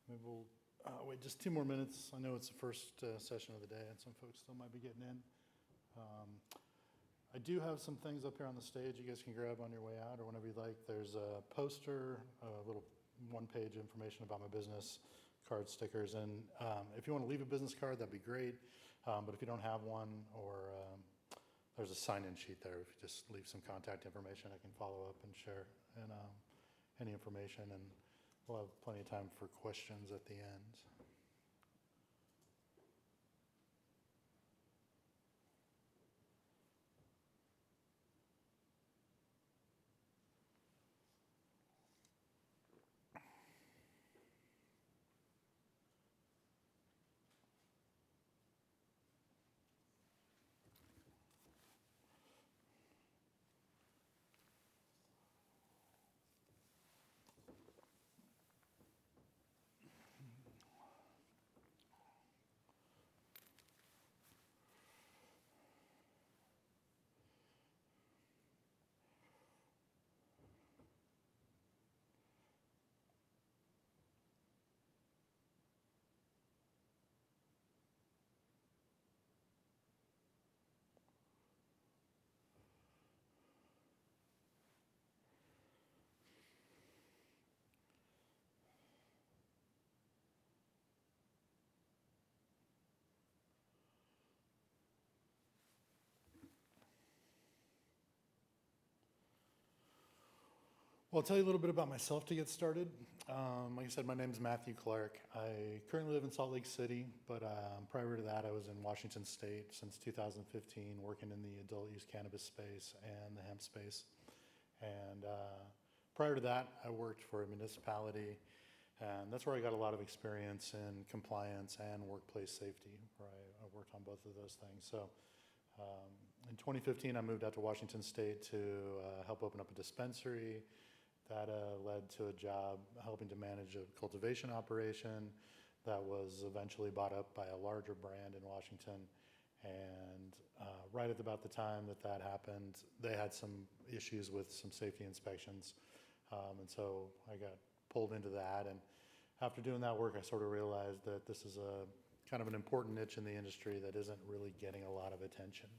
Maybe we'll wait just 2 more minutes. I know it's the first session of the day, and some folks still might be getting in. I do have some things up here on the stage you guys can grab on your way out or whenever you'd like. There's a poster, a little one-page information about my business, card stickers, and if you want to leave a business card, that'd be great. But if you don't have one, or there's a sign-in sheet there. If you just leave some contact information, I can follow up and share and any information, and we'll have plenty of time for questions at the end. Well, I'll tell you a little bit about myself to get started. Like I said, my name is Matthew Clark. I currently live in Salt Lake City, but prior to that, I was in Washington State since 2015, working in the adult use cannabis space and the hemp space. And prior to that, I worked for a municipality, and that's where I got a lot of experience in compliance and workplace safety, where I worked on both of those things. So in 2015, I moved out to Washington State to help open up a dispensary. That led to a job helping to manage a cultivation operation that was eventually bought up by a larger brand in Washington. And right at about the time that happened, they had some issues with some safety inspections. And so I got pulled into that. And after doing that work, I sort of realized that this is a kind of an important niche in the industry that isn't really getting a lot of attention.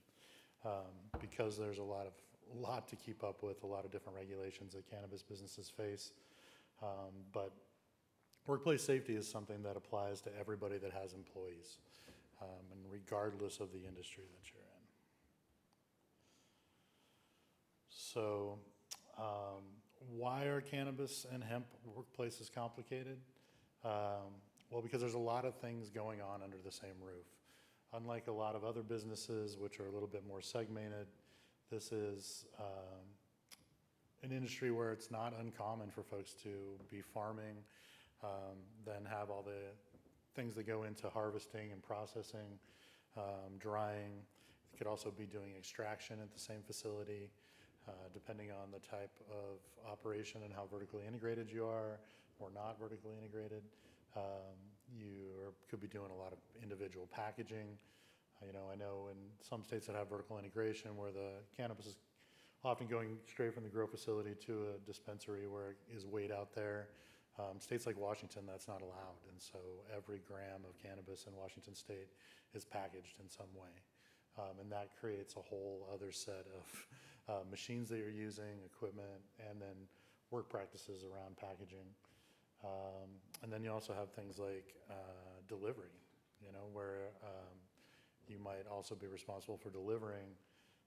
Because there's a lot to keep up with, a lot of different regulations that cannabis businesses face. But workplace safety is something that applies to everybody that has employees, and regardless of the industry that you're in. So why are cannabis and hemp workplaces complicated? Well, because there's a lot of things going on under the same roof. Unlike a lot of other businesses, which are a little bit more segmented, this is an industry where it's not uncommon for folks to be farming, then have all the things that go into harvesting and processing, drying. You could also be doing extraction at the same facility, depending on the type of operation and how vertically integrated you are or not vertically integrated. Could be doing a lot of individual packaging. I know in some states that have vertical integration where the cannabis is often going straight from the grow facility to a dispensary where it is weighed out there. States like Washington, that's not allowed. And so every gram of cannabis in Washington State is packaged in some way. And that creates a whole other set of machines that you're using, equipment, and then work practices around packaging. And then you also have things like delivery, where you might also be responsible for delivering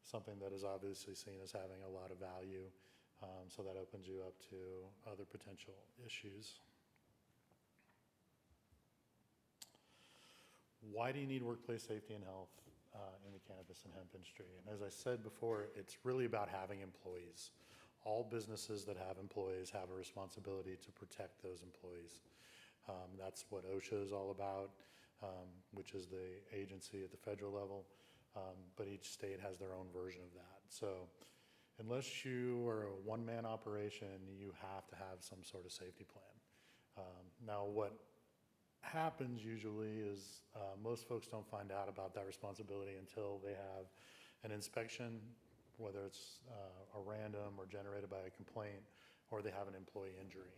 something that is obviously seen as having a lot of value. So that opens you up to other potential issues. Why do you need workplace safety and health in the cannabis and hemp industry? And as I said before, it's really about having employees. All businesses that have employees have a responsibility to protect those employees. That's what OSHA is all about, which is the agency at the federal level, but each state has their own version of that. So unless you are a one-man operation, you have to have some sort of safety plan. Now, what happens usually is most folks don't find out about that responsibility until they have an inspection, whether it's a random or generated by a complaint, or they have an employee injury.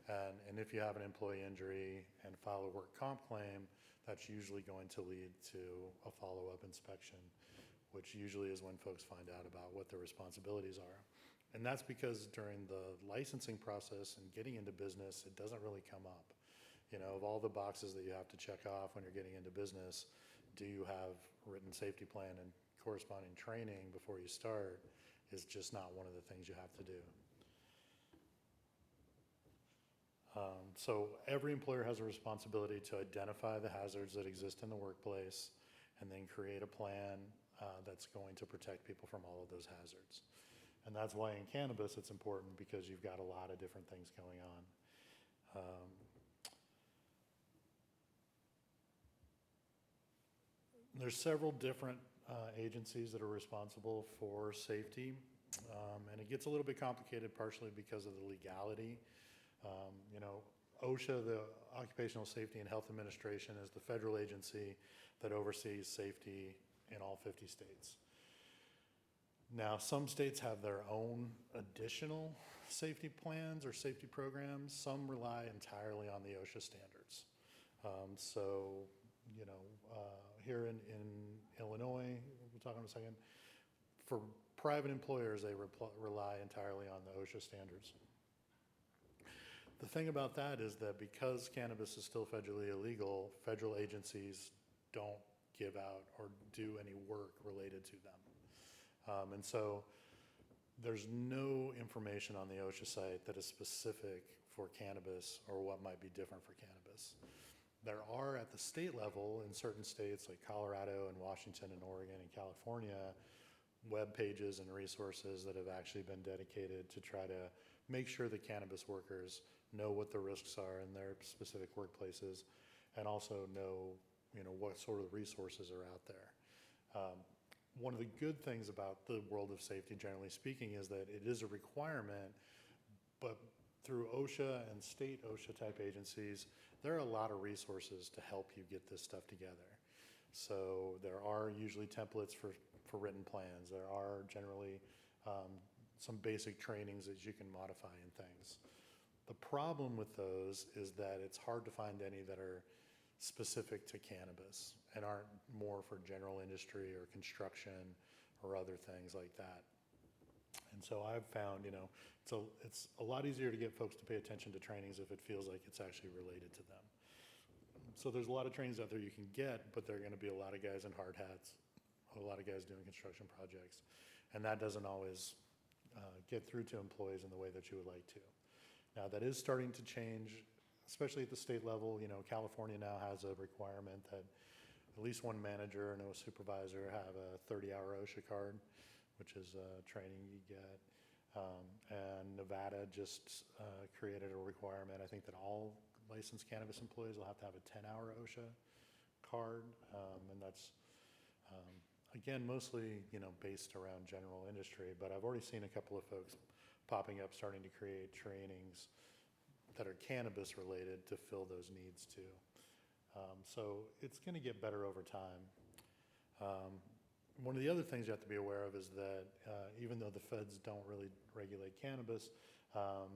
And if you have an employee injury and file a work comp claim, that's usually going to lead to a follow-up inspection, which usually is when folks find out about what their responsibilities are. And that's because during the licensing process and getting into business, it doesn't really come up. You know, of all the boxes that you have to check off when you're getting into business, do you have written safety plan and corresponding training before you start is just not one of the things you have to do. So every employer has a responsibility to identify the hazards that exist in the workplace and then create a plan that's going to protect people from all of those hazards. And that's why in cannabis it's important, because you've got a lot of different things going on. There's several different agencies that are responsible for safety, and it gets a little bit complicated partially because of the legality. You know, OSHA, the Occupational Safety and Health Administration, is the federal agency that oversees safety in all 50 states. Now, some states have their own additional safety plans or safety programs. Some rely entirely on the OSHA standards. So, you know, here in Illinois, we'll talk in a second, for private employers, they rely entirely on the OSHA standards. The thing about that is that because cannabis is still federally illegal, federal agencies don't give out or do any work related to them. And so there's no information on the OSHA site that is specific for cannabis or what might be different for cannabis. There are at the state level in certain states like Colorado and Washington and Oregon and California, web pages and resources that have actually been dedicated to try to make sure that cannabis workers know what the risks are in their specific workplaces and also know, you know, what sort of resources are out there. One of the good things about the world of safety, generally speaking, is that it is a requirement, but through OSHA and state OSHA type agencies, there are a lot of resources to help you get this stuff together. So there are usually templates for written plans. There are generally some basic trainings that you can modify and things. The problem with those is that it's hard to find any that are specific to cannabis and aren't more for general industry or construction or other things like that. And so I've found, you know, it's a lot easier to get folks to pay attention to trainings if it feels like it's actually related to them. So there's a lot of trainings out there you can get, but there are going to be a lot of guys in hard hats, a lot of guys doing construction projects, and that doesn't always get through to employees in the way that you would like to. Now that is starting to change, especially at the state level. You know, California now has a requirement that at least one manager and a supervisor have a 30-hour OSHA card, which is training you get. And Nevada just created a requirement, I think, that all licensed cannabis employees will have to have a 10-hour OSHA card. And that's, again, mostly, you know, based around general industry. But I've already seen a couple of folks popping up starting to create trainings that are cannabis related to fill those needs too. So it's going to get better over time. One of the other things you have to be aware of is that even though the feds don't really regulate cannabis,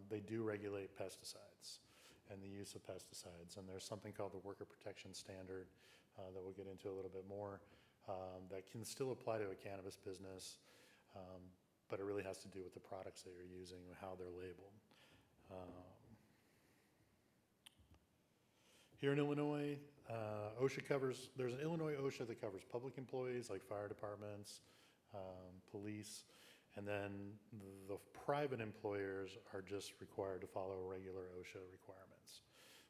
they do regulate pesticides and the use of pesticides. And there's something called the Worker Protection Standard that we'll get into a little bit more that can still apply to a cannabis business, but it really has to do with the products that you're using and how they're labeled. Here in Illinois, there's an Illinois OSHA that covers public employees like fire departments, police, and then the private employers are just required to follow regular OSHA requirements.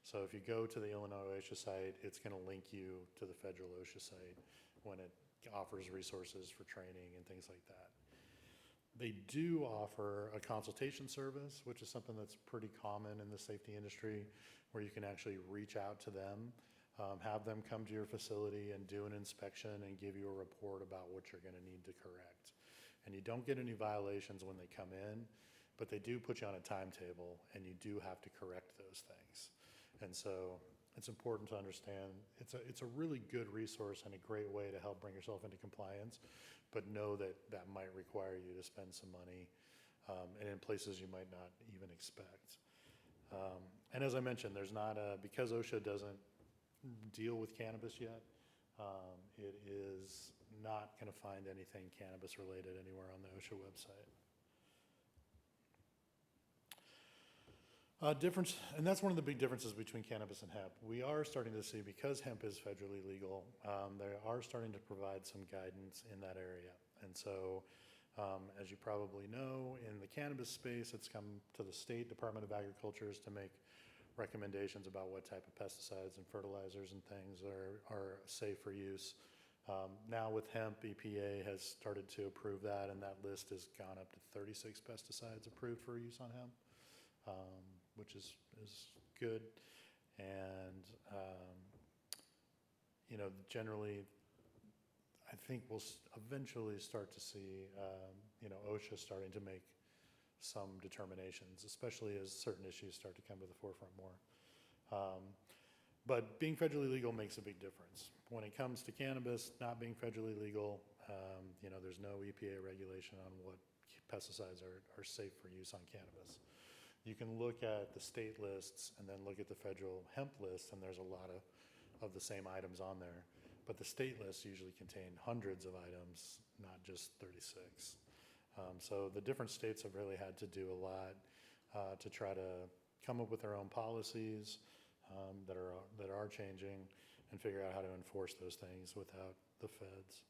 So if you go to the Illinois OSHA site, it's going to link you to the federal OSHA site when it offers resources for training and things like that. They do offer a consultation service, which is something that's pretty common in the safety industry, where you can actually reach out to them, have them come to your facility and do an inspection and give you a report about what you're going to need to correct. And you don't get any violations when they come in, but they do put you on a timetable and you do have to correct those things. And so it's important to understand it's a really good resource and a great way to help bring yourself into compliance, but know that that might require you to spend some money and in places you might not even expect. And as I mentioned, there's not because OSHA doesn't deal with cannabis yet, it is not going to find anything cannabis related anywhere on the OSHA website. Difference, and that's one of the big differences between cannabis and hemp. We are starting to see, because hemp is federally legal, they are starting to provide some guidance in that area. And so, as you probably know, in the cannabis space, it's come to the State Department of Agriculture's to make recommendations about what type of pesticides and fertilizers and things are safe for use. Now with hemp, EPA has started to approve that, and that list has gone up to 36 pesticides approved for use on hemp. Which is good. And, generally, I think we'll eventually start to see, OSHA starting to make some determinations, especially as certain issues start to come to the forefront more. But being federally legal makes a big difference. When it comes to cannabis not being federally legal, there's no EPA regulation on what pesticides are safe for use on cannabis. You can look at the state lists and then look at the federal hemp list, and there's a lot of the same items on there. But the state lists usually contain hundreds of items, not just 36. So the different states have really had to do a lot to try to come up with their own policies that are changing and figure out how to enforce those things without the feds.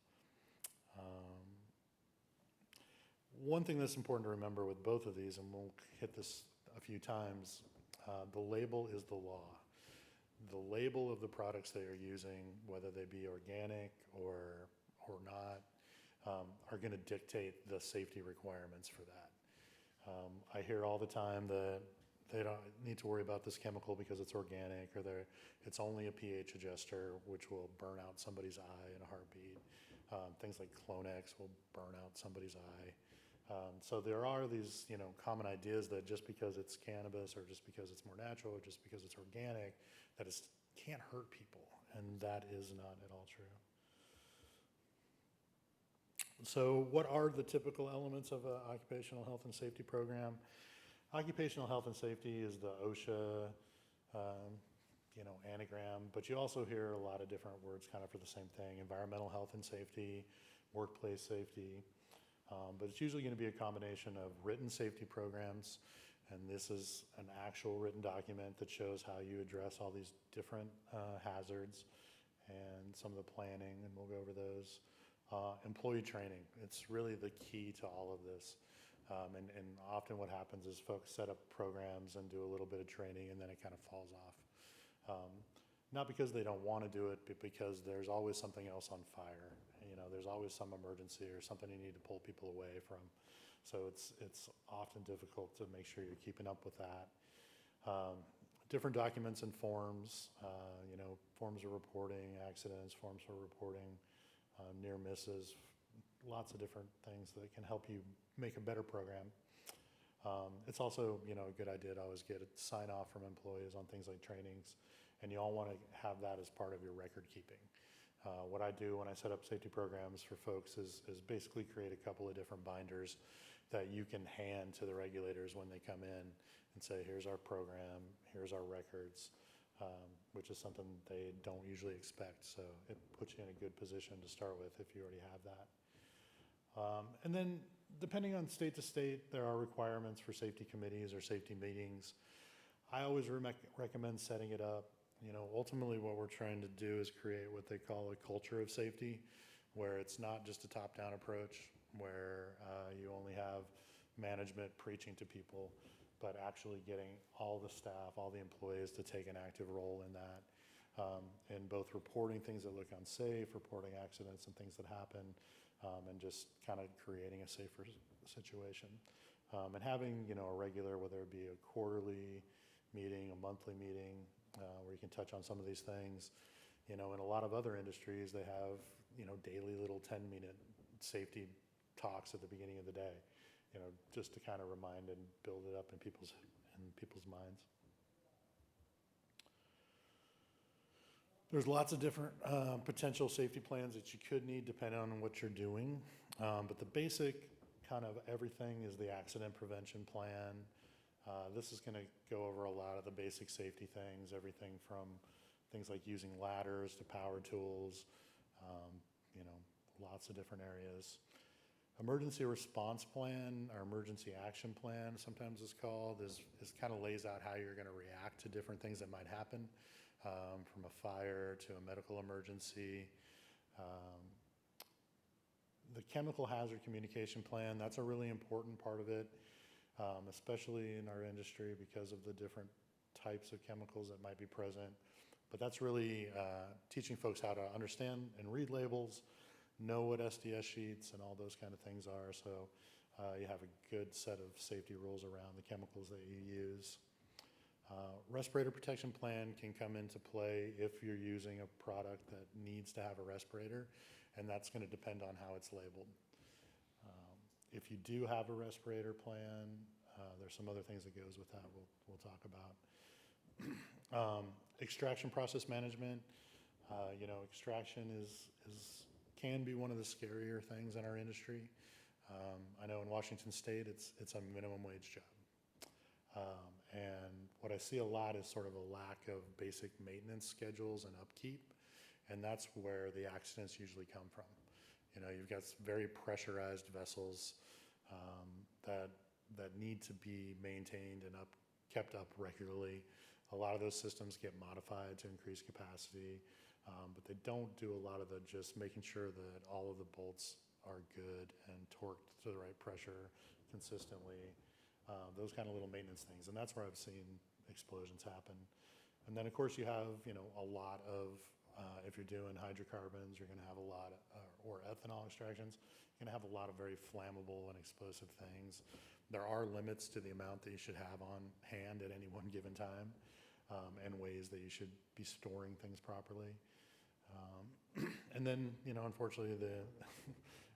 One thing that's important to remember with both of these, and we'll hit this a few times, the label is the law. The label of the products they are using, whether they be organic or not, are going to dictate the safety requirements for that. I hear all the time that they don't need to worry about this chemical because it's organic, or it's only a pH adjuster, which will burn out somebody's eye in a heartbeat. Things like Clonex will burn out somebody's eye. So there are these, common ideas that just because it's cannabis, or just because it's more natural, or just because it's organic, that it can't hurt people, and that is not at all true. So what are the typical elements of an occupational health and safety program? Occupational health and safety is the OSHA, anagram, but you also hear a lot of different words kind of for the same thing: environmental health and safety, workplace safety. But it's usually going to be a combination of written safety programs, and this is an actual written document that shows how you address all these different hazards and some of the planning, and we'll go over those. Employee training, it's really the key to all of this. And often what happens is folks set up programs and do a little bit of training, and then it kind of falls off. Not because they don't want to do it, but because there's always something else on fire. There's always some emergency or something you need to pull people away from. So it's often difficult to make sure you're keeping up with that. Different documents and forms, forms of reporting accidents, forms for reporting near misses, lots of different things that can help you make a better program. It's also, a good idea to always get a sign off from employees on things like trainings, and you all want to have that as part of your record keeping. What I do when I set up safety programs for folks is basically create a couple of different binders that you can hand to the regulators when they come in and say, here's our program, here's our records, which is something they don't usually expect. So it puts you in a good position to start with if you already have that. And then depending on state to state, there are requirements for safety committees or safety meetings. I always recommend setting it up. Ultimately what we're trying to do is create what they call a culture of safety, where it's not just a top-down approach, where you only have management preaching to people, but actually getting all the staff, all the employees to take an active role in that, in both reporting things that look unsafe, reporting accidents and things that happen, and just kind of creating a safer situation. And having, a regular, whether it be a quarterly meeting, a monthly meeting, where you can touch on some of these things. In a lot of other industries, they have, daily little 10-minute safety talks at the beginning of the day, just to kind of remind and build it up in people's minds. There's lots of different potential safety plans that you could need depending on what you're doing. But the basic kind of everything is the accident prevention plan. This is going to go over a lot of the basic safety things, everything from things like using ladders to power tools, um, you know, lots of different areas. Emergency response plan, or emergency action plan, sometimes it's called, is kind of lays out how you're going to react to different things that might happen, from a fire to a medical emergency. Um, the chemical hazard communication plan, that's a really important part of it, especially in our industry because of the different types of chemicals that might be present. But that's really teaching folks how to understand and read labels, know what SDS sheets and all those kind of things are, so you have a good set of safety rules around the chemicals that you use. Respirator protection plan can come into play if you're using a product that needs to have a respirator, and that's going to depend on how it's labeled. If you do have a respirator plan, there's some other things that goes with that we'll talk about. Extraction process management. Extraction can be one of the scarier things in our industry. I know in Washington State, it's a minimum wage job. And what I see a lot is sort of a lack of basic maintenance schedules and upkeep, and that's where the accidents usually come from. You know, you've got very pressurized vessels that need to be maintained and kept up regularly. A lot of those systems get modified to increase capacity, but they don't do a lot of the just making sure that all of the bolts are good and torqued to the right pressure consistently. Those kind of little maintenance things, and that's where I've seen explosions happen. And then of course you have, a lot of, if you're doing hydrocarbons, you're gonna have a lot, or ethanol extractions, you're gonna have a lot of very flammable and explosive things. There are limits to the amount that you should have on hand at any one given time, and ways that you should be storing things properly. And then, unfortunately,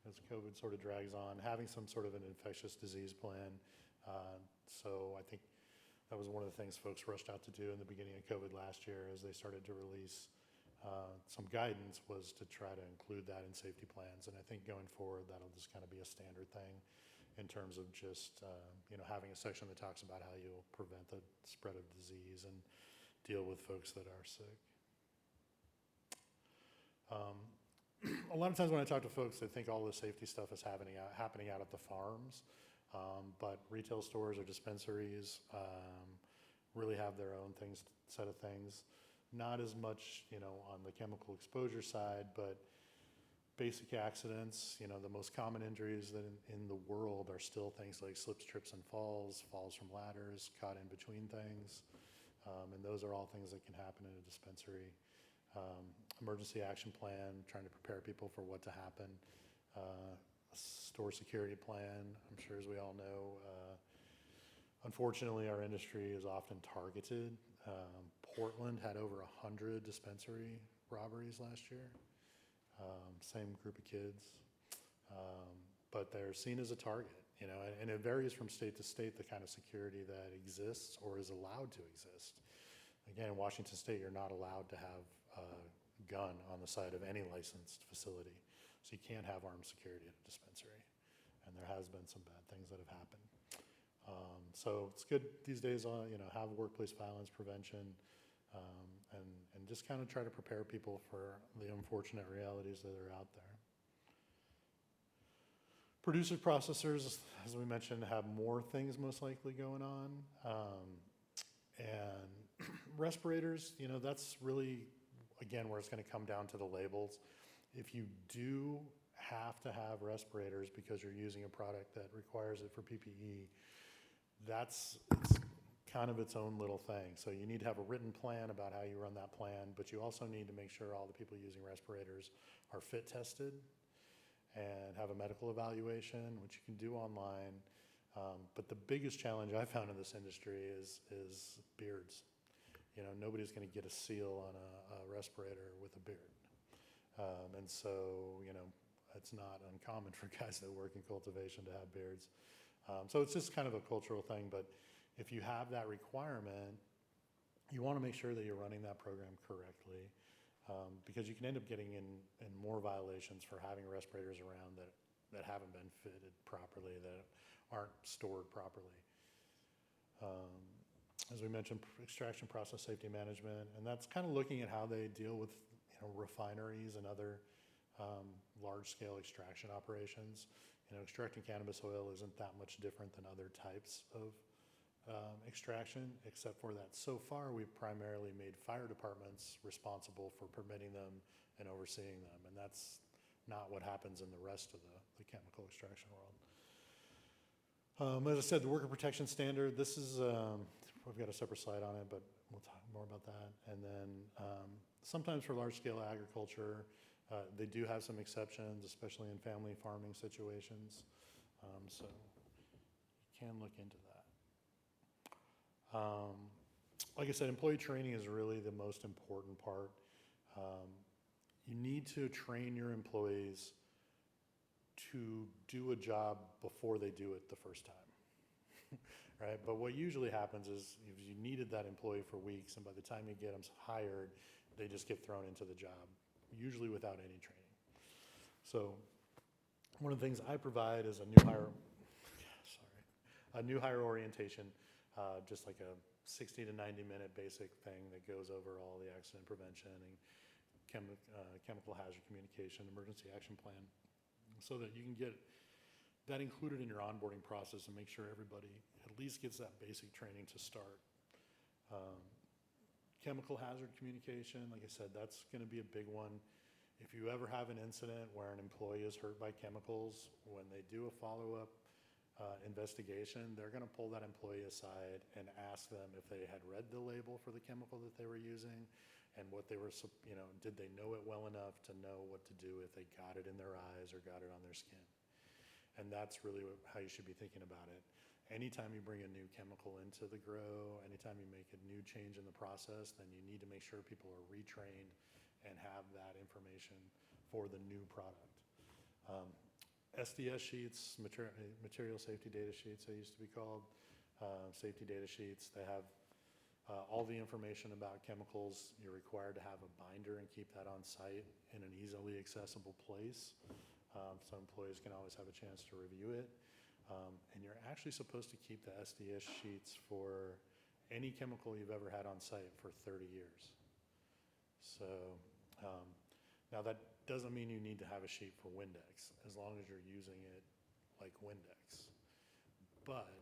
as COVID sort of drags on, having some sort of an infectious disease plan. So I think that was one of the things folks rushed out to do in the beginning of COVID last year as they started to release some guidance, was to try to include that in safety plans. And I think going forward, that'll just kind of be a standard thing in terms of just, having a section that talks about how you'll prevent the spread of disease and deal with folks that are sick. A lot of times when I talk to folks, they think all the safety stuff is happening out at the farms, but retail stores or dispensaries really have their own set of things. Not as much, on the chemical exposure side, but basic accidents. The most common injuries that in the world are still things like slips, trips, and falls from ladders, caught in between things, and those are all things that can happen in a dispensary. Emergency action plan, trying to prepare people for what to happen. Store security plan, I'm sure as we all know, unfortunately our industry is often targeted. Portland had over 100 dispensary robberies last year. Same group of kids, but they're seen as a target, and it varies from state to state, the kind of security that exists or is allowed to exist. Again, in Washington State, you're not allowed to have a gun on the side of any licensed facility. So you can't have armed security at a dispensary. And there has been some bad things that have happened. So it's good these days, have workplace violence prevention, and just kind of try to prepare people for the unfortunate realities that are out there. Producers, processors, as we mentioned, have more things most likely going on. And respirators, that's really, again, where it's going to come down to the labels. If you do have to have respirators because you're using a product that requires it for PPE, it's kind of its own little thing. So you need to have a written plan about how you run that plan, but you also need to make sure all the people using respirators are fit tested and have a medical evaluation, which you can do online. But the biggest challenge I found in this industry is beards. Nobody's going to get a seal on a respirator with a beard. And so, it's not uncommon for guys that work in cultivation to have beards. So it's just kind of a cultural thing, but if you have that requirement, you want to make sure that you're running that program correctly, because you can end up getting in more violations for having respirators around that haven't been fitted properly, that aren't stored properly. Um, as we mentioned, extraction process safety management, and that's kind of looking at how they deal with refineries and other large-scale extraction operations. Extracting cannabis oil isn't that much different than other types of extraction, except for that so far we've primarily made fire departments responsible for permitting them and overseeing them, and that's not what happens in the rest of the chemical extraction world. As I said, the worker protection standard, this is, we've got a separate slide on it, but we'll talk more about that. And then sometimes for large scale agriculture, they do have some exceptions, especially in family farming situations. So you can look into that. Like I said, employee training is really the most important part. You need to train your employees to do a job before they do it the first time, right? But what usually happens is if you needed that employee for weeks, and by the time you get them hired, they just get thrown into the job, usually without any training. So one of the things I provide is a new hire orientation, just like a 60 to 90 minute basic thing that goes over all the accident prevention and chemical hazard communication, emergency action plan, so that you can get that included in your onboarding process and make sure everybody at least gets that basic training to start. Chemical hazard communication, like I said, that's going to be a big one. If you ever have an incident where an employee is hurt by chemicals, when they do a follow-up investigation, they're going to pull that employee aside and ask them if they had read the label for the chemical that they were using and what they were, did they know it well enough to know what to do if they got it in their eyes or got it on their skin. And that's really how you should be thinking about it. Anytime you bring a new chemical into the grow, anytime you make a new change in the process, then you need to make sure people are retrained and have that information for the new product. SDS sheets, material safety data sheets, they used to be called, safety data sheets. They have all the information about chemicals. You're required to have a binder and keep that on site in an easily accessible place, so employees can always have a chance to review it. And you're actually supposed to keep the SDS sheets for any chemical you've ever had on site for 30 years. So now that doesn't mean you need to have a sheet for Windex, as long as you're using it like Windex. But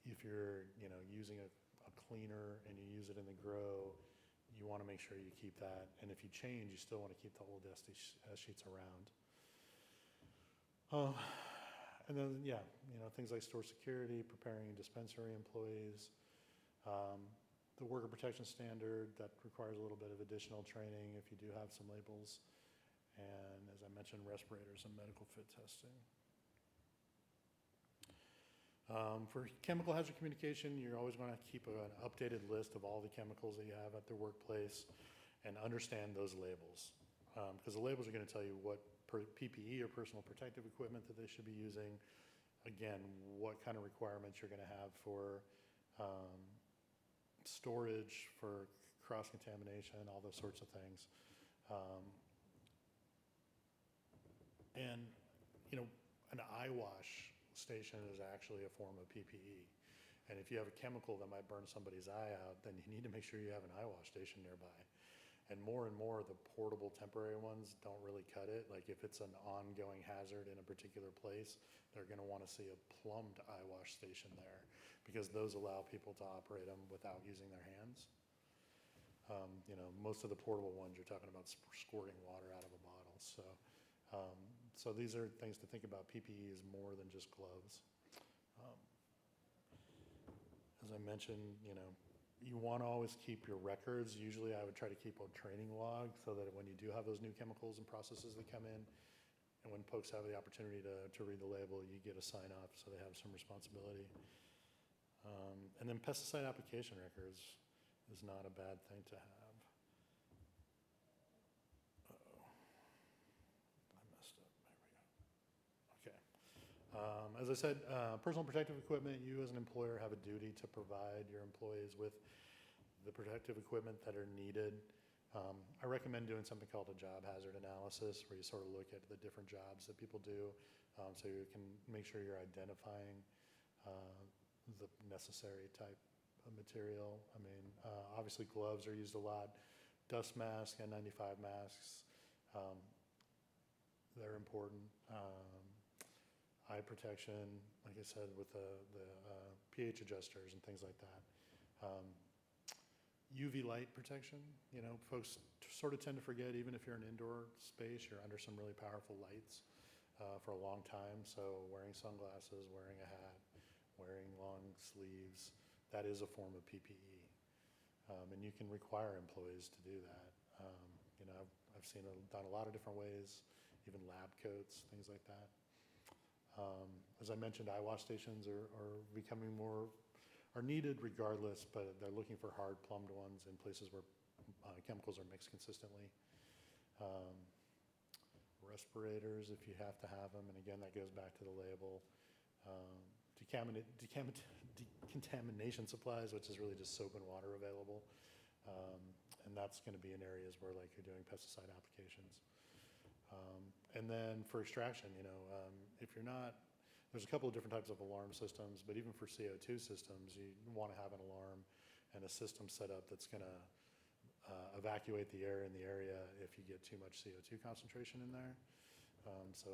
if you're using a cleaner and you use it in the grow, you want to make sure you keep that. And if you change, you still want to keep the old SDS sheets around. And then, things like store security, preparing dispensary employees, the worker protection standard that requires a little bit of additional training if you do have some labels, and as I mentioned, respirators and medical fit testing. For chemical hazard communication, you're always going to keep an updated list of all the chemicals that you have at the workplace and understand those labels, because the labels are going to tell you what PPE or personal protective equipment that they should be using. Again, what kind of requirements you're going to have for storage, for cross-contamination, all those sorts of things. And an eye wash station is actually a form of PPE. And if you have a chemical that might burn somebody's eye out, then you need to make sure you have an eye wash station nearby. And more, the portable temporary ones don't really cut it. Like if it's an ongoing hazard in a particular place, they're going to want to see a plumbed eye wash station there, because those allow people to operate them without using their hands. Most of the portable ones, you're talking about squirting water out of a bottle. So these are things to think about. PPE is more than just gloves. As I mentioned, you want to always keep your records. Usually I would try to keep a training log so that when you do have those new chemicals and processes that come in, and when folks have the opportunity to read the label, you get a sign off so they have some responsibility. And then pesticide application records is not a bad thing to have. Uh-oh. I messed up. There we go. Okay. As I said, personal protective equipment, you as an employer have a duty to provide your employees with the protective equipment that are needed. I recommend doing something called a job hazard analysis, where you sort of look at the different jobs that people do, so you can make sure you're identifying the necessary type of material. I mean, obviously gloves are used a lot, dust masks, N95 masks, um, they're important. Eye protection, like I said, with the pH adjusters and things like that. UV light protection, you know, folks sort of tend to forget, even if you're in an indoor space, you're under some really powerful lights for a long time. So wearing sunglasses, wearing a hat, wearing long sleeves, that is a form of PPE. And you can require employees to do that. You know, I've seen it done a lot of different ways, even lab coats, things like that. As I mentioned, eye wash stations are becoming are needed regardless, but they're looking for hard plumbed ones in places where chemicals are mixed consistently. Respirators, if you have to have them, and again, that goes back to the label. Decontamination supplies, which is really just soap and water available. And that's going to be in areas where like you're doing pesticide applications. And then for extraction, you know, if you're not, there's a couple of different types of alarm systems, but even for CO2 systems, you want to have an alarm and a system set up that's going to evacuate the air in the area if you get too much CO2 concentration in there. So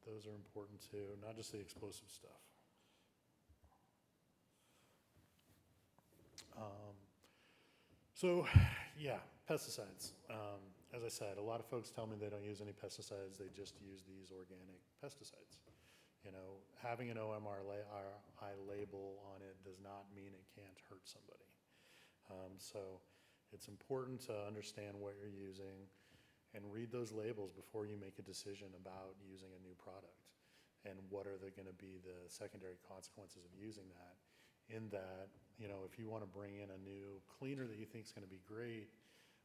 those are important too, not just the explosive stuff. So yeah, pesticides. As I said, a lot of folks tell me they don't use any pesticides, they just use these organic pesticides. You know, having an OMRI label on it does not mean it can't hurt somebody. So it's important to understand what you're using and read those labels before you make a decision about using a new product. And what are going to be the secondary consequences of using that? In that, you know, if you want to bring in a new cleaner that you think is going to be great,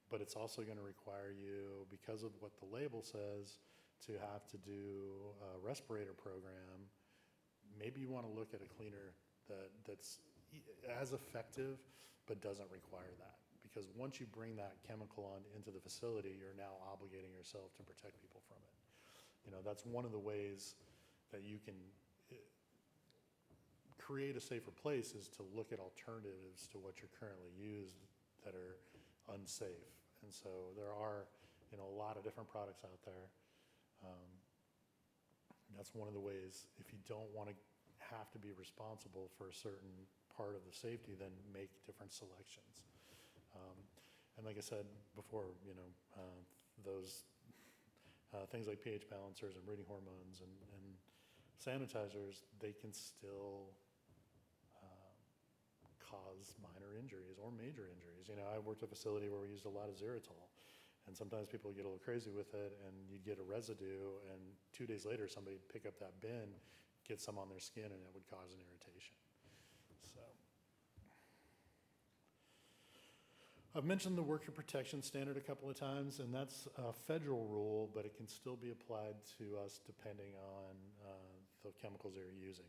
but it's also going to require you, because of what the label says, to have to do a respirator program, maybe you want to look at a cleaner that's as effective but doesn't require that. Because once you bring that chemical into the facility, you're now obligating yourself to protect people from it. You know, that's one of the ways that you can create a safer place, is to look at alternatives to what you're currently used that are unsafe. And so there are, you know, a lot of different products out there. That's one of the ways, if you don't want to have to be responsible for a certain part of the safety, then make different selections. And like I said before, you know, those things like pH balancers and breeding hormones and sanitizers, they can still cause minor injuries or major injuries. You know, I worked at a facility where we used a lot of Xeritol, and sometimes people get a little crazy with it, and you'd get a residue, and 2 days later somebody'd pick up that bin, get some on their skin, and it would cause an irritation. So I've mentioned the worker protection standard a couple of times, and that's a federal rule, but it can still be applied to us depending on the chemicals that you're using.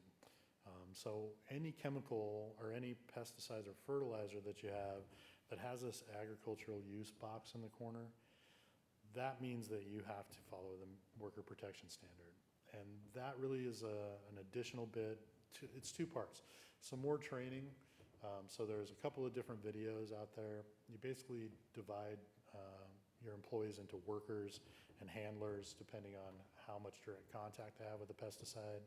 So any chemical or any pesticides or fertilizer that you have that has this agricultural use box in the corner, that means that you have to follow the worker protection standard. And that really is an additional bit. It's two parts. Some more training. So there's a couple of different videos out there. You basically divide your employees into workers and handlers depending on how much direct contact they have with the pesticide.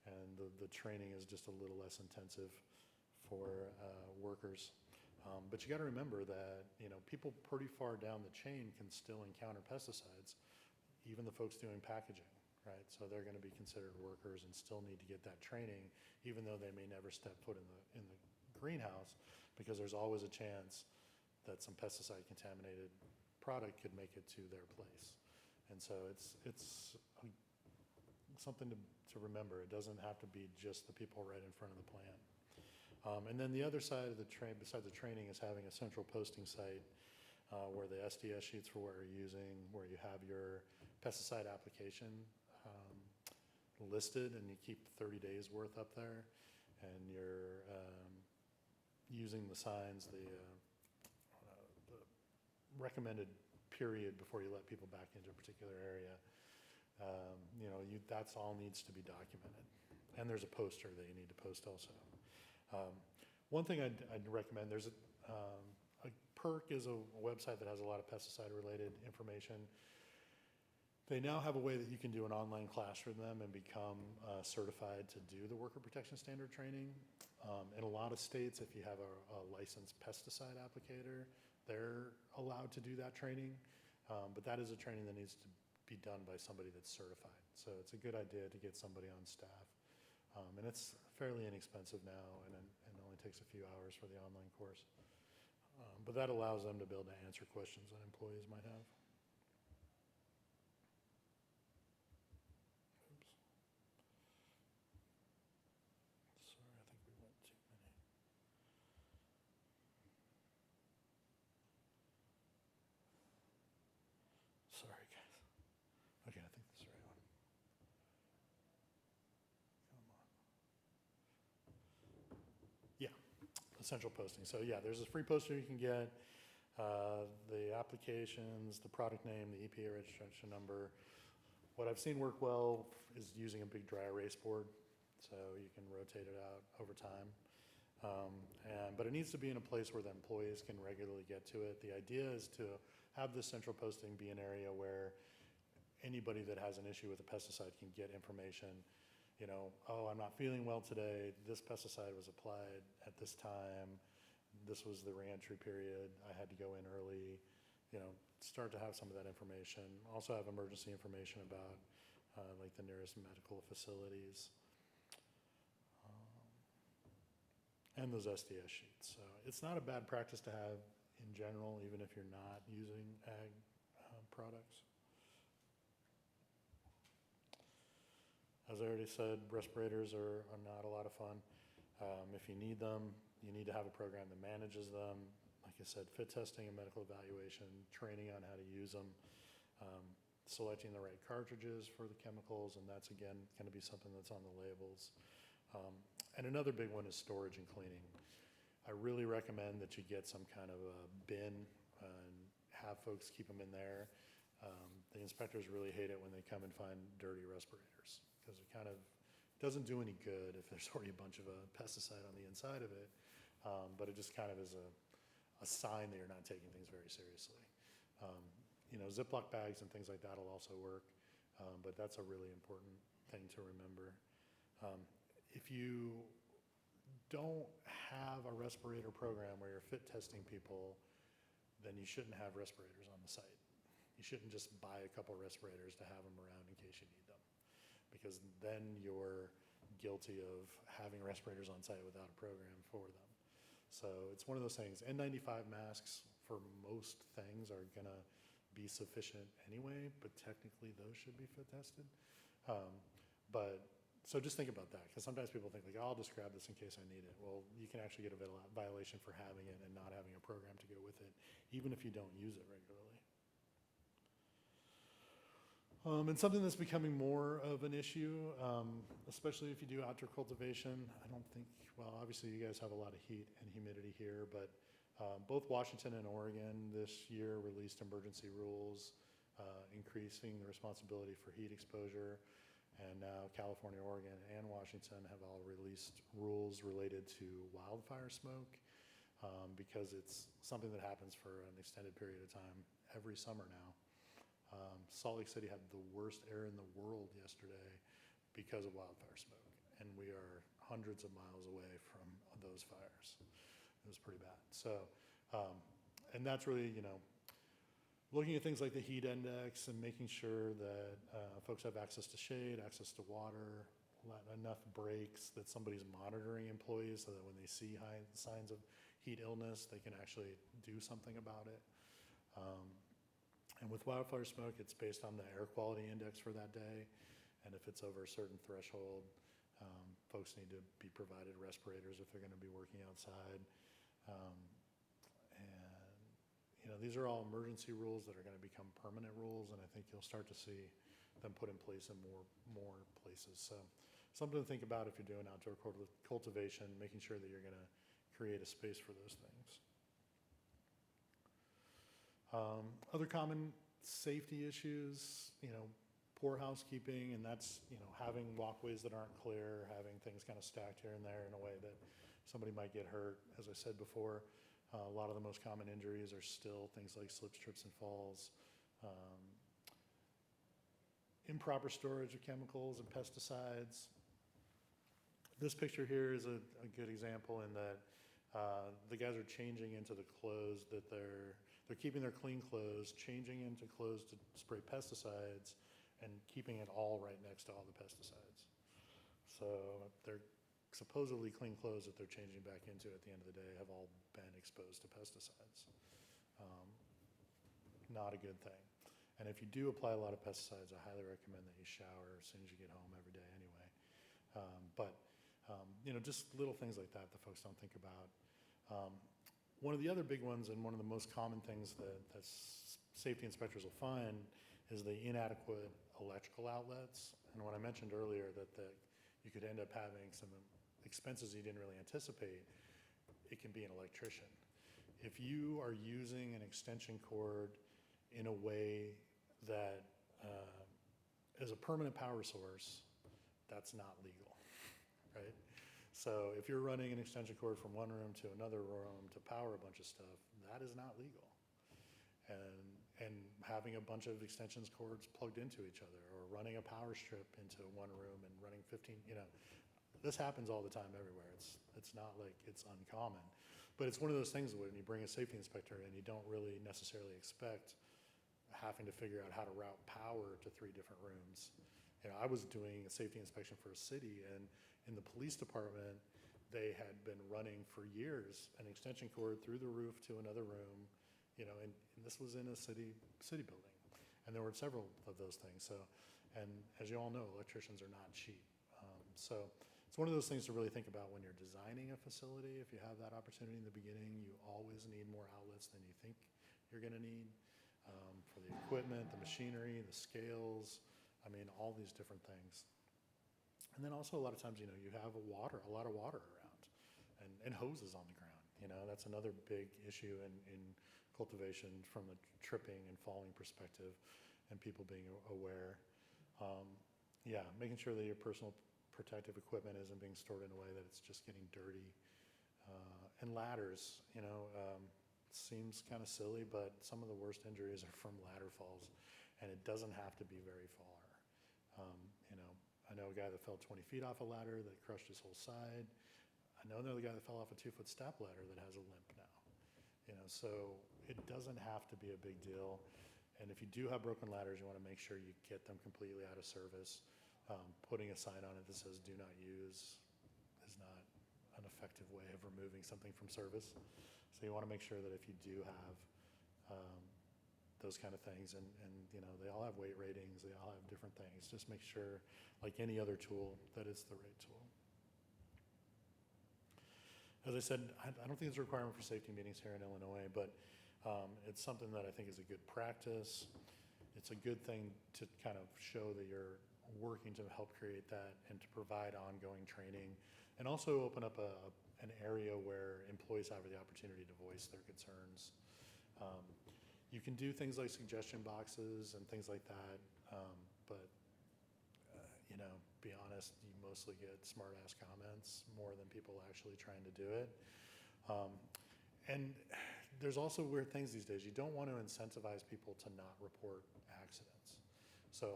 And the training is just a little less intensive for workers. But you got to remember that, you know, people pretty far down the chain can still encounter pesticides, even the folks doing packaging, right? So they're going to be considered workers and still need to get that training, even though they may never step foot in the greenhouse, because there's always a chance that some pesticide contaminated product could make it to their place. And so it's something to remember. It doesn't have to be just the people right in front of the plant. And then the other side of the besides the training, is having a central posting site where the SDS sheets for what you're using, where you have your pesticide application listed, and you keep 30 days worth up there, and you're using the signs, the recommended period before you let people back into a particular area. You know, that's all needs to be documented. And there's a poster that you need to post also. One thing I'd recommend, there's a PERC is a website that has a lot of pesticide-related information. They now have a way that you can do an online class for them and become certified to do the worker protection standard training. In a lot of states, if you have a licensed pesticide applicator, they're allowed to do that training. But that is a training that needs to be done by somebody that's certified. So it's a good idea to get somebody on staff. And it's fairly inexpensive now, and only takes a few hours for the online course. But that allows them to be able to answer questions that employees might have. Oops. Sorry, I think we went too many. Sorry, guys. Okay, I think that's the right one. Come on. Yeah, essential posting. So yeah, there's a free poster you can get. The applications, the product name, the EPA registration number. What I've seen work well is using a big dry erase board, so you can rotate it out over time. But it needs to be in a place where the employees can regularly get to it. The idea is to have this central posting be an area where anybody that has an issue with a pesticide can get information. You know, oh, I'm not feeling well today. This pesticide was applied at this time. This was the reentry period. I had to go in early. You know, start to have some of that information. Also have emergency information about like the nearest medical facilities. And those SDS sheets. So it's not a bad practice to have in general, even if you're not using ag products. As I already said, respirators are not a lot of fun. If you need them, you need to have a program that manages them. Like I said, fit testing and medical evaluation, training on how to use them, selecting the right cartridges for the chemicals, and that's again going to be something that's on the labels. And another big one is storage and cleaning. I really recommend that you get some kind of a bin and have folks keep them in there. The inspectors really hate it when they come and find dirty respirators because it kind of doesn't do any good if there's already a bunch of a pesticide on the inside of it. But it just kind of is a sign that you're not taking things very seriously. You know, Ziploc bags and things like that will also work, but that's a really important thing to remember. If you don't have a respirator program where you're fit testing people, then you shouldn't have respirators on the site. You shouldn't just buy a couple respirators to have them around in case you need them, because then you're guilty of having respirators on site without a program for them. So it's one of those things. N95 masks for most things are gonna be sufficient anyway, but technically those should be fit tested. So just think about that, because sometimes people think like, oh, I'll just grab this in case I need it. Well, you can actually get a violation for having it and not having a program to go with it, even if you don't use it regularly. And something that's becoming more of an issue, especially if you do outdoor cultivation. I don't think, well, obviously you guys have a lot of heat and humidity here, but both Washington and Oregon this year released emergency rules, increasing the responsibility for heat exposure. And now California, Oregon, and Washington have all released rules related to wildfire smoke, because it's something that happens for an extended period of time every summer now. Salt Lake City had the worst air in the world yesterday because of wildfire smoke, and we are hundreds of miles away from those fires. It was pretty bad. So, and that's really, you know, looking at things like the heat index and making sure that folks have access to shade, access to water, enough breaks that somebody's monitoring employees so that when they see signs of heat illness, they can actually do something about it. And with wildfire smoke, it's based on the air quality index for that day. And if it's over a certain threshold, folks need to be provided respirators if they're going to be working outside. You know, these are all emergency rules that are going to become permanent rules, and I think you'll start to see them put in place in more places. So something to think about if you're doing outdoor cultivation, making sure that you're going to create a space for those things. Other common safety issues, you know, poor housekeeping, and that's, you know, having walkways that aren't clear, having things kind of stacked here and there in a way that somebody might get hurt. As I said before, a lot of the most common injuries are still things like slips, trips, and falls. Um, Improper storage of chemicals and pesticides. This picture here is a good example in that the guys are changing into the clothes that they're keeping their clean clothes, changing into clothes to spray pesticides, and keeping it all right next to all the pesticides. So they're supposedly clean clothes that they're changing back into at the end of the day have all been exposed to pesticides. Not a good thing. And if you do apply a lot of pesticides, I highly recommend that you shower as soon as you get home every day anyway. Just little things like that folks don't think about. One of the other big ones, and one of the most common things that safety inspectors will find, is the inadequate electrical outlets. And when I mentioned earlier that you could end up having some expenses you didn't really anticipate, it can be an electrician. If you are using an extension cord in a way that is a permanent power source, that's not legal, right? So if you're running an extension cord from one room to another room to power a bunch of stuff, that is not legal. And having a bunch of extensions cords plugged into each other, or running a power strip into one room and running 15, this happens all the time everywhere. It's not like it's uncommon, but it's one of those things when you bring a safety inspector in, you don't really necessarily expect having to figure out how to route power to 3 different rooms. I was doing a safety inspection for a city, and in the police department, they had been running for years an extension cord through the roof to another room, and this was in a city building, and there were several of those things. So, and as you all know, electricians are not cheap. So it's one of those things to really think about when you're designing a facility. If you have that opportunity in the beginning, you always need more outlets than you think you're going to need. For the equipment, the machinery, the scales, all these different things. And then also a lot of times, you have a lot of water around and hoses on the ground. That's another big issue in cultivation from the tripping and falling perspective, and people being aware. Making sure that your personal protective equipment isn't being stored in a way that it's just getting dirty. And ladders, seems kind of silly, but some of the worst injuries are from ladder falls, and it doesn't have to be very far. I know a guy that fell 20 feet off a ladder that crushed his whole side. I know another guy that fell off a 2-foot step ladder that has a limp now. So it doesn't have to be a big deal. And if you do have broken ladders, you want to make sure you get them completely out of service. Putting a sign on it that says "Do not use" is not an effective way of removing something from service. So you want to make sure that if you do have those kind of things, and they all have weight ratings, they all have different things, just make sure, like any other tool, that it's the right tool. As I said, I don't think it's a requirement for safety meetings here in Illinois, but it's something that I think is a good practice. It's a good thing to kind of show that you're working to help create that and to provide ongoing training, and also open up an area where employees have the opportunity to voice their concerns. You can do things like suggestion boxes and things like that, but be honest, you mostly get smart-ass comments more than people actually trying to do it. And there's also weird things these days. You don't want to incentivize people to not report accidents. So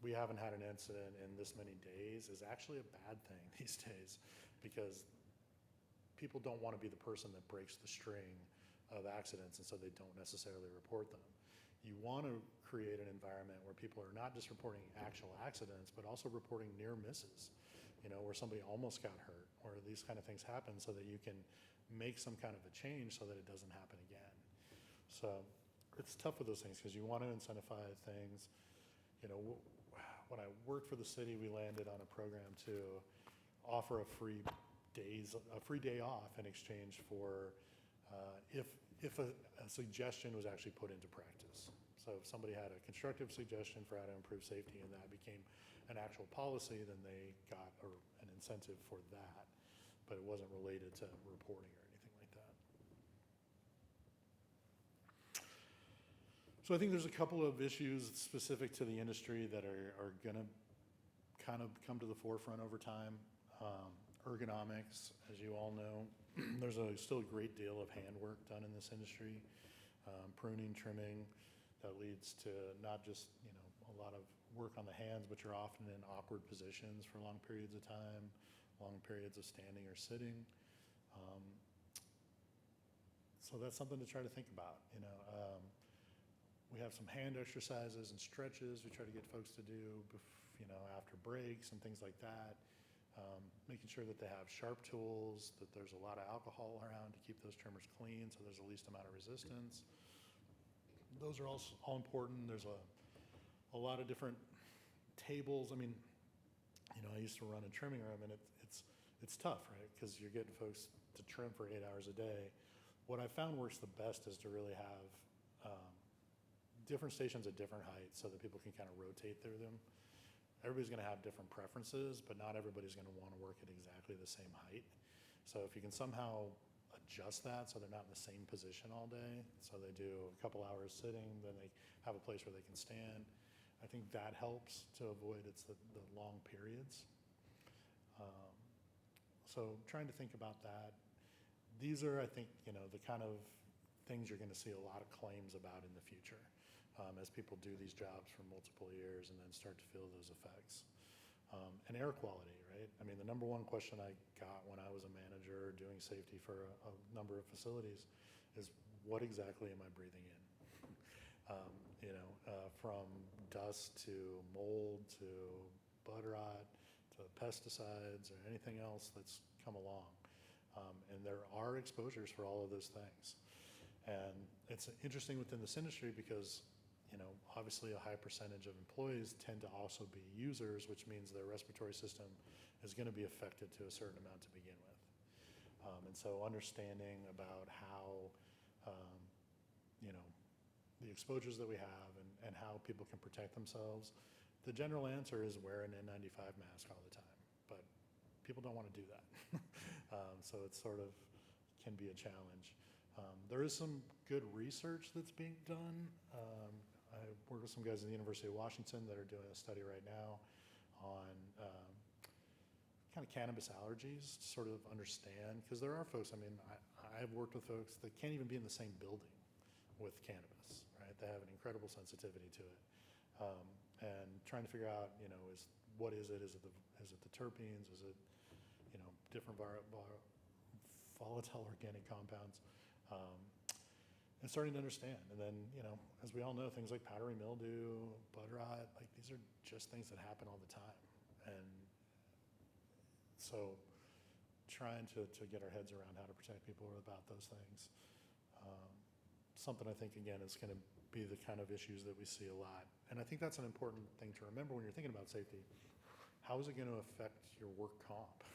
we haven't had an incident in this many days is actually a bad thing these days, because people don't want to be the person that breaks the string of accidents, and so they don't necessarily report them. You want to create an environment where people are not just reporting actual accidents, but also reporting near misses, where somebody almost got hurt, or these kind of things happen, so that you can make some kind of a change so that it doesn't happen again. So it's tough with those things, because you want to incentivize things. When I worked for the city, we landed on a program to offer a free day off in exchange for if a suggestion was actually put into practice. So if somebody had a constructive suggestion for how to improve safety and that became an actual policy, then they got an incentive for that, but it wasn't related to reporting or anything like that. So I think there's a couple of issues specific to the industry that are going to kind of come to the forefront over time. ergonomics, as you all know, there's still a great deal of handwork done in this industry, pruning, trimming, that leads to not just, a lot of work on the hands, but you're often in awkward positions for long periods of time, long periods of standing or sitting. So that's something to try to think about. We have some hand exercises and stretches we try to get folks to do, after breaks and things like that. Making sure that they have sharp tools, that there's a lot of alcohol around to keep those trimmers clean so there's the least amount of resistance. Those are all important. There's a lot of different tables. I mean, I used to run a trimming room, and it's tough, right? Because you're getting folks to trim for 8 hours a day. What I found works the best is to really have different stations at different heights so that people can kind of rotate through them. Everybody's going to have different preferences, but not everybody's going to want to work at exactly the same height. So if you can somehow adjust that so they're not in the same position all day, so they do a couple hours sitting, then they have a place where they can stand, I think that helps to avoid the long periods. So trying to think about that. These are, I think, the kind of things you're going to see a lot of claims about in the future as people do these jobs for multiple years and then start to feel those effects. And air quality, right? I mean, the number one question I got when I was a manager doing safety for a number of facilities is, what exactly am I breathing in? From dust to mold to bud rot to pesticides or anything else that's come along. And there are exposures for all of those things. And it's interesting within this industry because, obviously a high percentage of employees tend to also be users, which means their respiratory system is going to be affected to a certain amount to begin with. And so understanding about how, the exposures that we have and how people can protect themselves, the general answer is wear an N95 mask all the time, but people don't want to do that. So it sort of can be a challenge. There is some good research that's being done. I work with some guys at the University of Washington that are doing a study right now on kind of cannabis allergies to sort of understand, because there are folks, I've worked with folks that can't even be in the same building with cannabis, right? They have an incredible sensitivity to it. And trying to figure out, what is it? Is it the terpenes? Is it, different volatile organic compounds? And starting to understand. And then, as we all know, things like powdery mildew, bud rot, like these are just things that happen all the time. And so trying to get our heads around how to protect people about those things. Something I think, again, is going to be the kind of issues that we see a lot. And I think that's an important thing to remember when you're thinking about safety. How is it going to affect your work comp?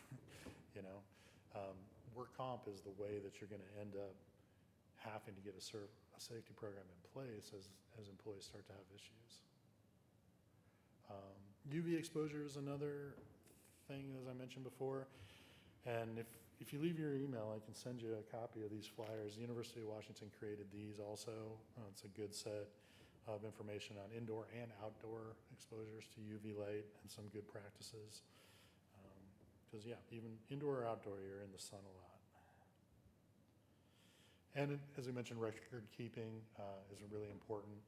Work comp is the way that you're going to end up having to get a safety program in place as employees start to have issues. UV exposure is another thing, as I mentioned before. And if you leave your email, I can send you a copy of these flyers. The University of Washington created these also. It's a good set of information on indoor and outdoor exposures to UV light and some good practices. Because, even indoor or outdoor, you're in the sun a lot. And as I mentioned, record keeping is really important.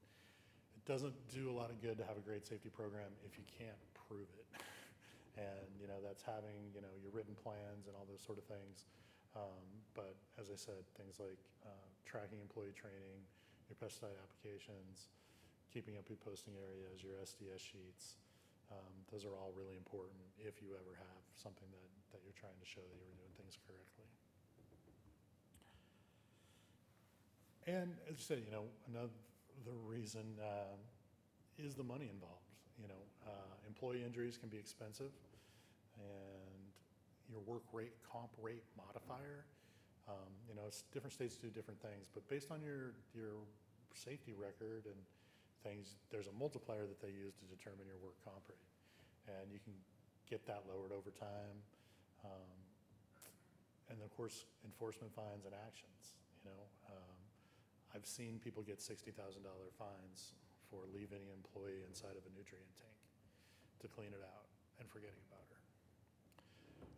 It doesn't do a lot of good to have a great safety program if you can't prove it. And, that's having, your written plans and all those sort of things. But as I said, things like tracking employee training, your pesticide applications, keeping up your posting areas, your SDS sheets, those are all really important if you ever have something that you're trying to show that you were doing things correctly. And as you said, another reason is the money involved. Employee injuries can be expensive, and your work rate, comp rate modifier, different states do different things, but based on your safety record and things, there's a multiplier that they use to determine your work comp rate. And you can get that lowered over time. And of course, enforcement fines and actions. I've seen people get $60,000 fines for leaving an employee inside of a nutrient tank to clean it out and forgetting about her.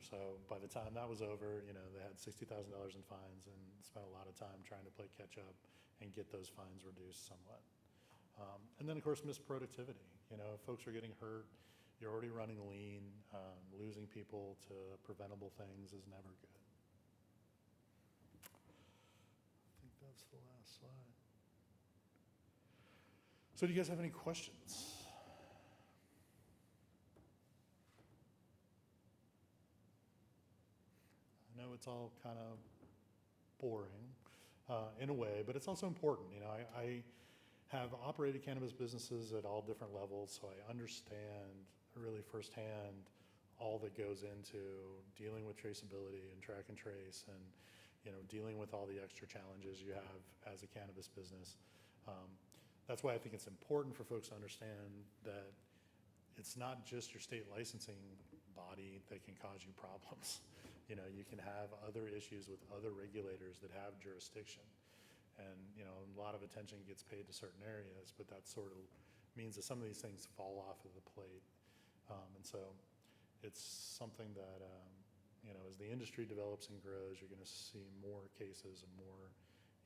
So by the time that was over, they had $60,000 in fines and spent a lot of time trying to play catch up and get those fines reduced somewhat. And then, of course, missed productivity. If folks are getting hurt, you're already running lean. Losing people to preventable things is never good. I think that's the last slide. So do you guys have any questions? I know it's all kind of boring in a way, but it's also important. I have operated cannabis businesses at all different levels, so I understand really firsthand all that goes into dealing with traceability and track and trace, and dealing with all the extra challenges you have as a cannabis business. That's why I think it's important for folks to understand that it's not just your state licensing body that can cause you problems. You can have other issues with other regulators that have jurisdiction. And, a lot of attention gets paid to certain areas, but that sort of means that some of these things fall off of the plate. And so it's something that, as the industry develops and grows, you're going to see more cases and more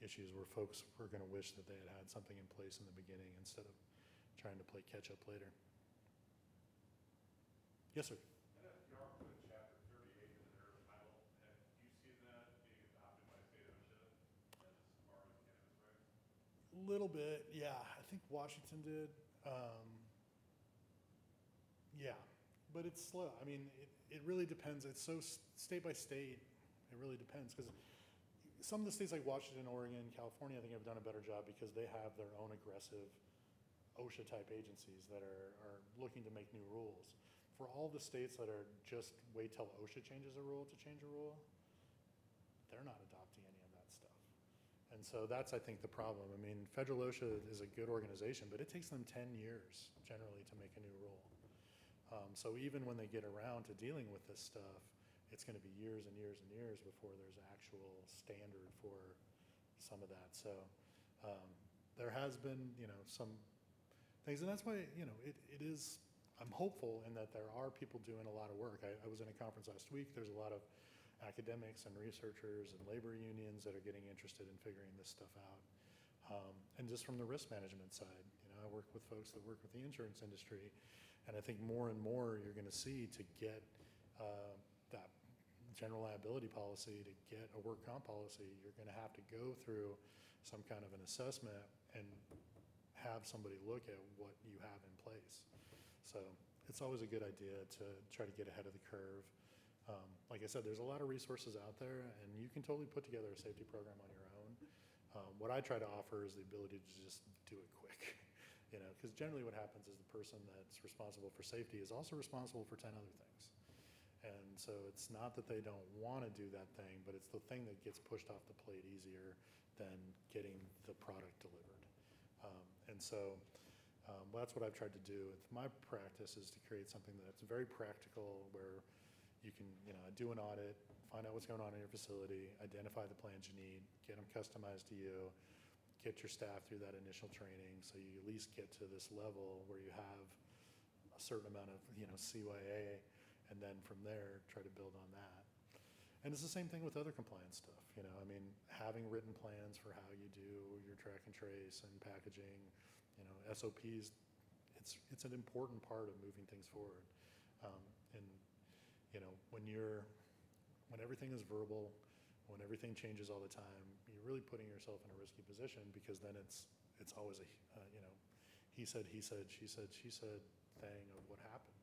issues where folks are going to wish that they had something in place in the beginning instead of trying to play catch up later. Yes, sir. Little bit, yeah. I think Washington did. Yeah, but it's slow. I mean, it really depends. It's so state by state. It really depends because some of the states like Washington, Oregon, California, I think have done a better job because they have their own aggressive OSHA type agencies that are looking to make new rules. For all the states that are just wait till OSHA changes a rule to change a rule, they're not adopting any of that stuff. And so that's, I think, the problem. I mean, federal OSHA is a good organization, but it takes them 10 years generally to make a new rule. So even when they get around to dealing with this stuff, it's going to be years and years and years before there's actual standard for some of that. So there has been, some things, and that's why, it is, I'm hopeful in that there are people doing a lot of work. I was in a conference last week. There's a lot of academics and researchers and labor unions that are getting interested in figuring this stuff out. And just from the risk management side, I work with folks that work with the insurance industry, and I think more and more you're going to see to get that general liability policy, to get a work comp policy, you're going to have to go through some kind of an assessment and have somebody look at what you have in place. So it's always a good idea to try to get ahead of the curve. Like I said, there's a lot of resources out there, and you can totally put together a safety program on your own. What I try to offer is the ability to just do it quick, because generally what happens is the person that's responsible for safety is also responsible for 10 other things. And so it's not that they don't want to do that thing, but it's the thing that gets pushed off the plate easier than getting the product delivered. And so that's what I've tried to do with my practice, is to create something that's very practical, where you can do an audit, find out what's going on in your facility, identify the plans you need, get them customized to you, get your staff through that initial training, so you at least get to this level where you have a certain amount of CYA, and then from there try to build on that. And it's the same thing with other compliance stuff. I mean, having written plans for how you do your track and trace and packaging, SOPs, it's an important part of moving things forward. And when everything is verbal, when everything changes all the time, you're really putting yourself in a risky position, because then it's always a he said, she said thing of what happened.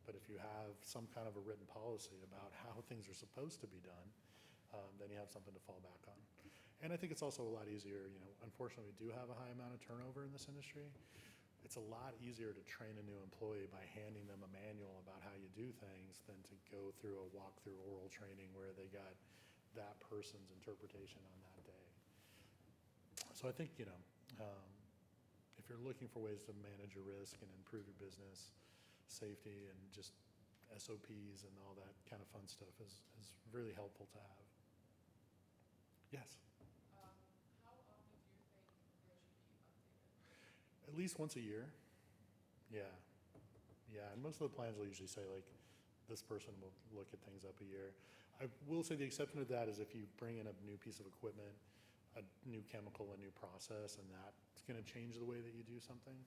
But if you have some kind of a written policy about how things are supposed to be done, then you have something to fall back on. And I think it's also a lot easier. Unfortunately, we do have a high amount of turnover in this industry. It's a lot easier to train a new employee by handing them a manual about how you do things than to go through a walkthrough oral training where they got that person's interpretation on that day. So I think, if you're looking for ways to manage your risk and improve your business, safety and just SOPs and all that kind of fun stuff is really helpful to have. Yes? How often do you think they should be updated? At least once a year. Yeah. And most of the plans will usually say, like, this person will look at things up a year. I will say the exception to that is if you bring in a new piece of equipment, a new chemical, a new process, and that's gonna change the way that you do something,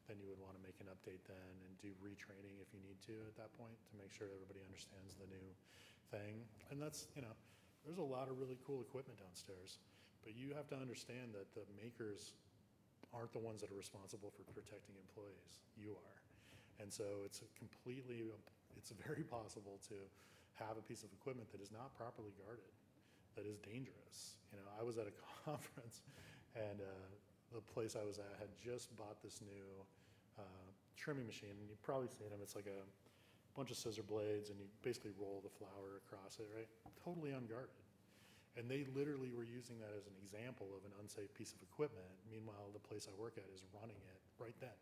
then you would wanna make an update then and do retraining if you need to at that point to make sure everybody understands the new thing. And that's, there's a lot of really cool equipment downstairs, but you have to understand that the makers aren't the ones that are responsible for protecting employees. You are. And so it's very possible to have a piece of equipment that is not properly guarded, that is dangerous. I was at a conference and the place I was at had just bought this new trimming machine. And you've probably seen them. It's like a bunch of scissor blades and you basically roll the flour across it, right? Totally unguarded. And they literally were using that as an example of an unsafe piece of equipment. Meanwhile, the place I work at is running it right then,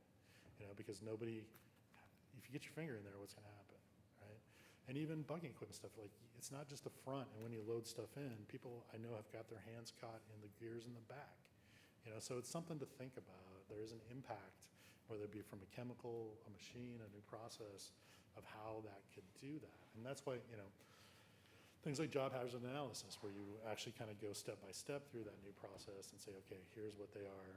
because if you get your finger in there, what's gonna happen, right? And even bugging equipment stuff, like it's not just the front, and when you load stuff in, people I know have got their hands caught in the gears in the back, so it's something to think about. There is an impact, whether it be from a chemical, a machine, a new process, of how that could do that. And that's why, things like job hazard analysis, where you actually kind of go step by step through that new process and say, okay, here's what they are.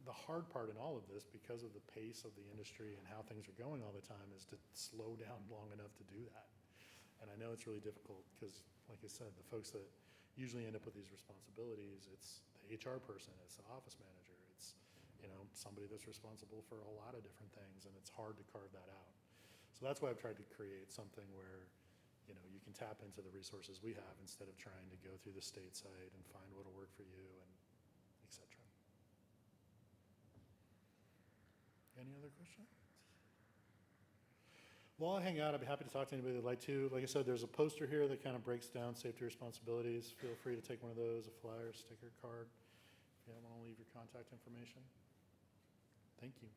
The hard part in all of this, because of the pace of the industry and how things are going all the time, is to slow down long enough to do that. And I know it's really difficult because, like I said, the folks that usually end up with these responsibilities, it's the HR person, it's the office manager, it's somebody that's responsible for a lot of different things, and it's hard to carve that out. So that's why I've tried to create something where you can tap into the resources we have instead of trying to go through the state site and find what'll work for you, and et cetera. Any other questions? While I hang out, I'd be happy to talk to anybody that'd like to. Like I said, there's a poster here that kind of breaks down safety responsibilities. Feel free to take one of those, a flyer, sticker, card, if you don't want to leave your contact information. Thank you.